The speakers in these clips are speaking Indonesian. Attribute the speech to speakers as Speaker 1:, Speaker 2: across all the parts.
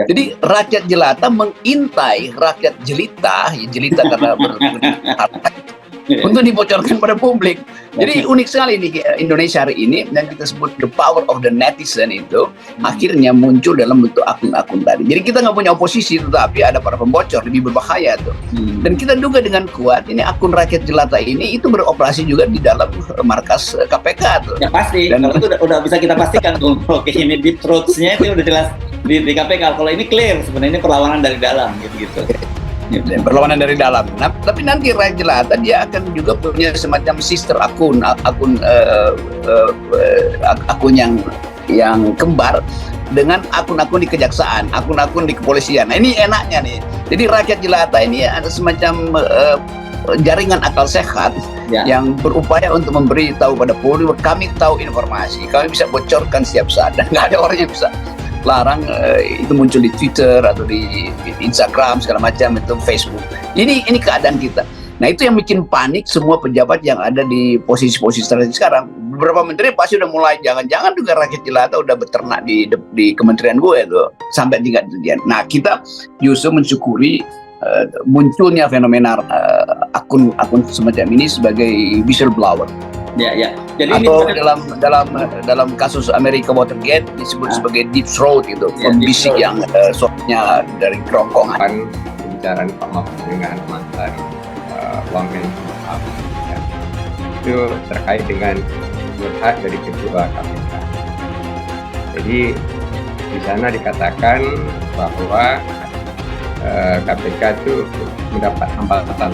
Speaker 1: Jadi rakyat jelata mengintai rakyat jelita, ya jelita karena untuk dibocorkan pada publik. Jadi unik sekali nih Indonesia hari ini, dan kita sebut the power of the netizen itu akhirnya muncul dalam bentuk akun-akun tadi. Jadi kita nggak punya oposisi, tetapi ada para pembocor, lebih berbahaya tuh. Dan kita duga dengan kuat ini akun rakyat jelata ini itu beroperasi juga di dalam markas KPK tuh.
Speaker 2: Ya pasti,
Speaker 1: Dan
Speaker 2: kalau itu udah bisa kita pastikan tuh. Oke, ini deep throats-nya itu udah jelas di KPK. Kalau ini clear, sebenarnya perlawanan dari dalam gitu.
Speaker 1: Perlawanan dari dalam. Nah, tapi nanti rakyat jelata dia akan juga punya semacam sister akun yang kembar dengan akun-akun di kejaksaan, akun-akun di kepolisian. Nah, ini enaknya nih. Jadi rakyat jelata ini ada semacam jaringan akal sehat yang berupaya untuk memberi tahu pada publik, kami tahu informasi, kami bisa bocorkan setiap saat, dan nggak ada orang yang bisa larang itu muncul di Twitter atau di Instagram segala macam, itu Facebook. Ini keadaan kita. Nah, itu yang bikin panik semua pejabat yang ada di posisi-posisi strategis sekarang. Beberapa menteri pasti udah mulai jangan-jangan juga rakyat jelata udah beternak di kementerian gue tuh sampai tingkat dirjen. Nah, kita justru mensyukuri munculnya fenomena akun semacam ini sebagai whistleblower.
Speaker 2: Ya. Jadi
Speaker 1: atau dalam kasus Amerika Watergate disebut sebagai deep throat itu, pembisik yang suaranya dari kerongkongan.
Speaker 3: Pembicaraan Pak Mahfud dengan mantan Wamen itu terkait dengan curhat dari ketua KPK. Jadi di sana dikatakan bahwa KPK itu mendapat hambatan.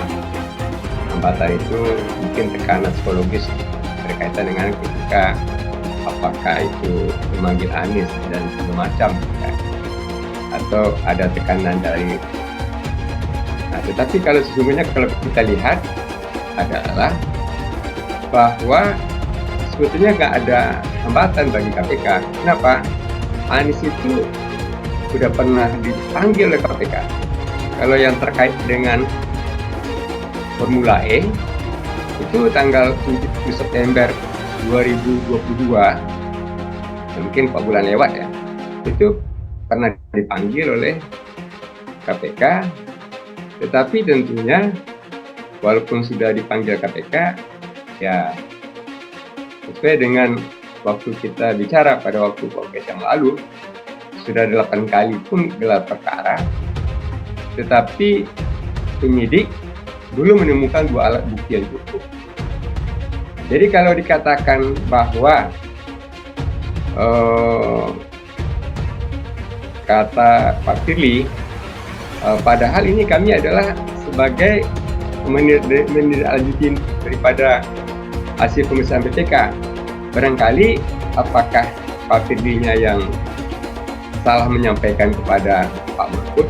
Speaker 3: Hambatan itu mungkin tekanan psikologis berkaitan dengan ketika apakah itu memanggil Anies dan semacam, atau ada tekanan dari. Nah, tetapi kalau sesungguhnya kalau kita lihat adalah bahwa sebetulnya nggak ada hambatan bagi KPK. Kenapa? Anies itu sudah pernah dipanggil oleh KPK. Kalau yang terkait dengan Formula E itu tanggal 7 September 2022, mungkin 4 bulan lewat ya, itu pernah dipanggil oleh KPK, tetapi tentunya walaupun sudah dipanggil KPK, ya sesuai dengan waktu kita bicara pada waktu podcast yang lalu, sudah 8 kali pun gelar perkara, tetapi penyidik belum menemukan 2 alat bukti yang cukup. Jadi kalau dikatakan bahwa kata Pak Firly, padahal ini kami adalah sebagai menindaklanjuti daripada hasil pemeriksaan BPK. Barangkali apakah Pak Firly-nya yang salah menyampaikan kepada Pak Mahfud,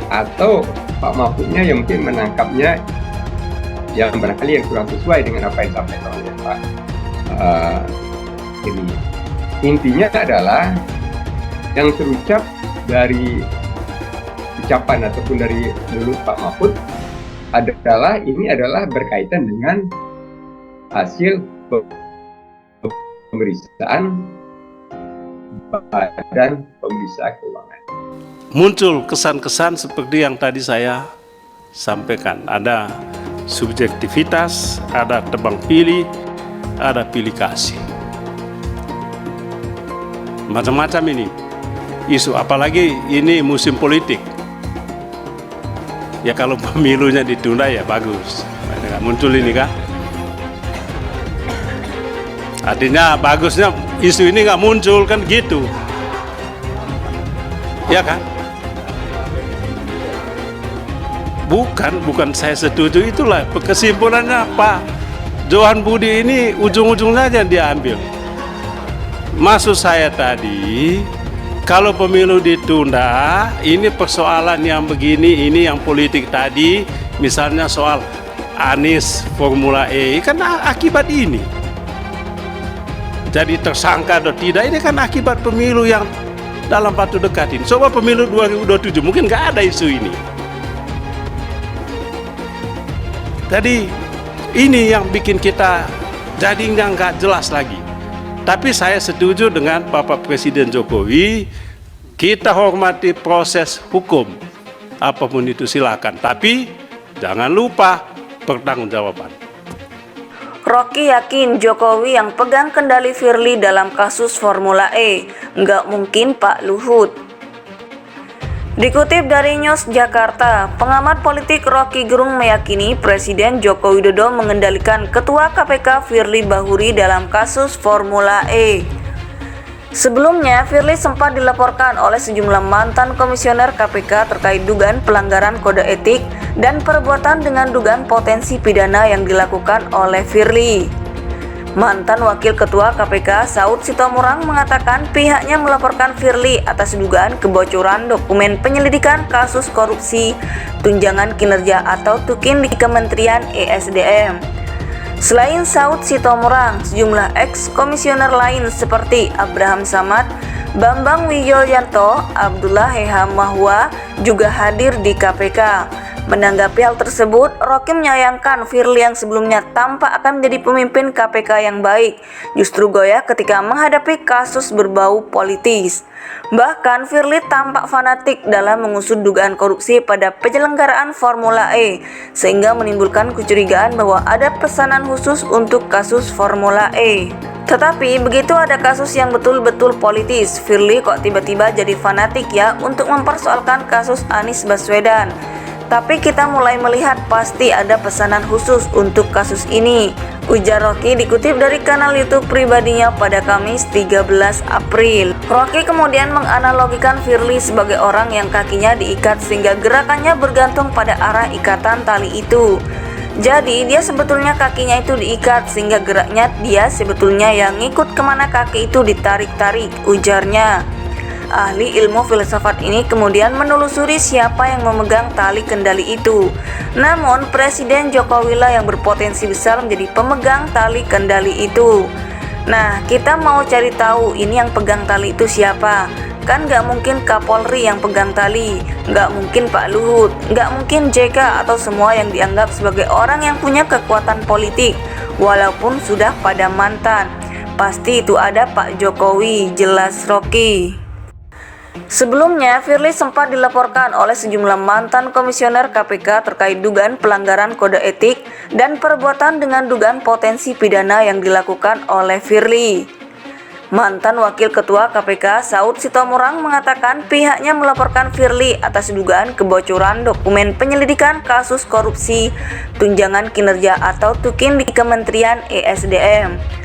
Speaker 3: atau Pak Mahfudnya yang mungkin menangkapnya yang barangkali yang kurang sesuai dengan apa yang disampaikan oleh Pak ini. Intinya adalah yang terucap dari ucapan ataupun dari mulut Pak Mahfud adalah ini adalah berkaitan dengan hasil pemeriksaan Badan Pemeriksa Keuangan.
Speaker 4: Muncul kesan-kesan seperti yang tadi saya sampaikan. Ada subjektivitas, ada tebang pilih, ada pilih kasih. Macam-macam ini isu, apalagi ini musim politik. Ya kalau pemilunya ditunda ya bagus. Muncul ini kan. Artinya bagusnya isu ini nggak muncul kan gitu. Ya kan? Bukan saya setuju, itulah kesimpulannya Pak Johan Budi ini ujung-ujungnya aja diambil. Maksud saya tadi, kalau pemilu ditunda, ini persoalan yang begini, ini yang politik tadi, misalnya soal Anies Formula E, kan akibat ini. Jadi tersangka atau tidak, ini kan akibat pemilu yang dalam waktu dekat ini. Coba pemilu 2027, mungkin nggak ada isu ini. Jadi ini yang bikin kita jadinya nggak jelas lagi. Tapi saya setuju dengan Bapak Presiden Jokowi Kita hormati proses hukum, apapun itu silakan. Tapi jangan lupa pertanggungjawaban.
Speaker 5: Rocky yakin Jokowi yang pegang kendali Firly dalam kasus Formula E, nggak mungkin Pak Luhut. Dikutip dari News Jakarta, pengamat politik Rocky Gerung meyakini Presiden Joko Widodo mengendalikan Ketua KPK Firly Bahuri dalam kasus Formula E. Sebelumnya, Firly sempat dilaporkan oleh sejumlah mantan komisioner KPK terkait dugaan pelanggaran kode etik dan perbuatan dengan dugaan potensi pidana yang dilakukan oleh Firly. Mantan Wakil Ketua KPK Saud Sitomorang mengatakan pihaknya melaporkan Firly atas dugaan kebocoran dokumen penyelidikan kasus korupsi tunjangan kinerja atau TUKIN di Kementerian ESDM. Selain Saud Sitomorang, sejumlah ex-komisioner lain seperti Abraham Samad, Bambang Wijoyanto, Abdullah Heha Mahwa juga hadir di KPK. Menanggapi hal tersebut, Rocky menyayangkan Firly yang sebelumnya tampak akan menjadi pemimpin KPK yang baik, justru goyah ketika menghadapi kasus berbau politis. Bahkan Firly tampak fanatik dalam mengusut dugaan korupsi pada penyelenggaraan Formula E, sehingga menimbulkan kecurigaan bahwa ada pesanan khusus untuk kasus Formula E. Tetapi begitu ada kasus yang betul-betul politis, Firly kok tiba-tiba jadi fanatik ya untuk mempersoalkan kasus Anies Baswedan. Tapi kita mulai melihat pasti ada pesanan khusus untuk kasus ini, ujar Rocky dikutip dari kanal YouTube pribadinya pada Kamis 13 April. Rocky kemudian menganalogikan Firly sebagai orang yang kakinya diikat sehingga gerakannya bergantung pada arah ikatan tali itu. Jadi dia sebetulnya kakinya itu diikat sehingga geraknya dia sebetulnya yang ngikut kemana kaki itu ditarik-tarik, ujarnya. Ahli ilmu filsafat ini kemudian menelusuri siapa yang memegang tali kendali itu. Namun Presiden Jokowi lah yang berpotensi besar menjadi pemegang tali kendali itu. Nah, kita mau cari tahu ini yang pegang tali itu siapa? Kan nggak mungkin Kapolri yang pegang tali, nggak mungkin Pak Luhut, nggak mungkin JK atau semua yang dianggap sebagai orang yang punya kekuatan politik, walaupun sudah pada mantan. Pasti itu ada Pak Jokowi, jelas Rocky. Sebelumnya, Firly sempat dilaporkan oleh sejumlah mantan komisioner KPK terkait dugaan pelanggaran kode etik dan perbuatan dengan dugaan potensi pidana yang dilakukan oleh Firly. Mantan Wakil Ketua KPK Saud Sitomorang mengatakan pihaknya melaporkan Firly atas dugaan kebocoran dokumen penyelidikan kasus korupsi tunjangan kinerja atau TUKIN di Kementerian ESDM.